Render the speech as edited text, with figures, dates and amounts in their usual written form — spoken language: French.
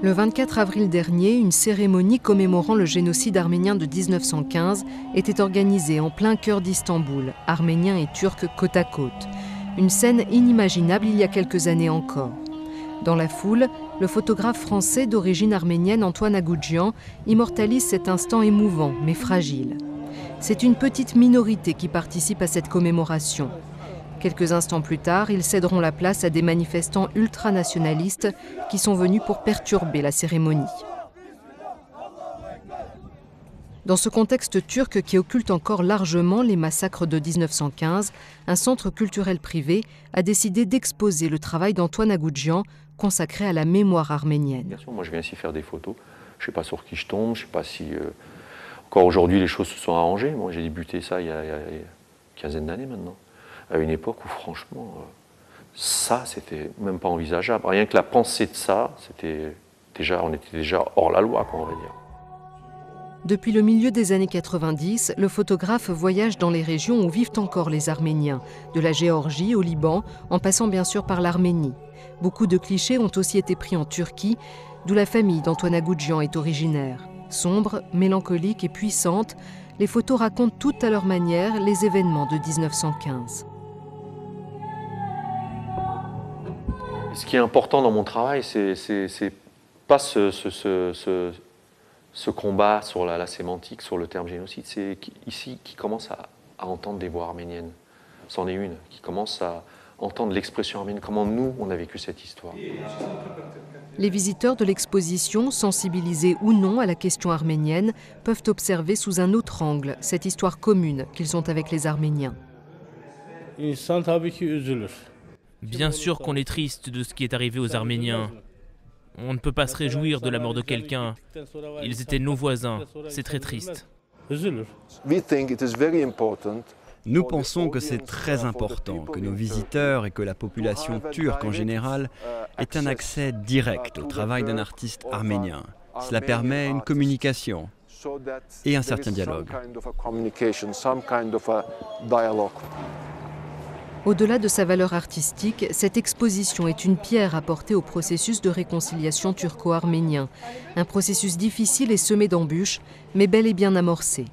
Le 24 avril dernier, une cérémonie commémorant le génocide arménien de 1915 était organisée en plein cœur d'Istanbul, Arméniens et Turcs côte à côte. Une scène inimaginable il y a quelques années encore. Dans la foule, le photographe français d'origine arménienne Antoine Agoudjian immortalise cet instant émouvant mais fragile. C'est une petite minorité qui participe à cette commémoration. Quelques instants plus tard, ils céderont la place à des manifestants ultranationalistes qui sont venus pour perturber la cérémonie. Dans ce contexte turc qui occulte encore largement les massacres de 1915, un centre culturel privé a décidé d'exposer le travail d'Antoine Agoudjian consacré à la mémoire arménienne. Bien sûr, moi je viens ici faire des photos. Je ne sais pas sur qui je tombe, je ne sais pas si... Encore aujourd'hui, les choses se sont arrangées. Moi j'ai débuté ça il y a une quinzaine d'années maintenant. À une époque où franchement, ça c'était même pas envisageable. Rien que la pensée de ça, on était déjà hors la loi, quoi, on va dire. Depuis le milieu des années 90, le photographe voyage dans les régions où vivent encore les Arméniens, de la Géorgie au Liban, en passant bien sûr par l'Arménie. Beaucoup de clichés ont aussi été pris en Turquie, d'où la famille d'Antoine Agoudjian est originaire. Sombre, mélancolique et puissante, les photos racontent toutes à leur manière les événements de 1915. Ce qui est important dans mon travail, c'est pas ce combat sur la sémantique, sur le terme génocide. C'est ici qui commence à entendre des voix arméniennes. C'en est une, qui commence à entendre l'expression arménienne, comment nous, on a vécu cette histoire. Les visiteurs de l'exposition, sensibilisés ou non à la question arménienne, peuvent observer sous un autre angle cette histoire commune qu'ils ont avec les Arméniens. Bien sûr qu'on est triste de ce qui est arrivé aux Arméniens. On ne peut pas se réjouir de la mort de quelqu'un. Ils étaient nos voisins. C'est très triste. Nous pensons que c'est très important que nos visiteurs et que la population turque en général aient un accès direct au travail d'un artiste arménien. Cela permet une communication et un certain dialogue. Au-delà de sa valeur artistique, cette exposition est une pierre apportée au processus de réconciliation turco-arménien. Un processus difficile et semé d'embûches, mais bel et bien amorcé.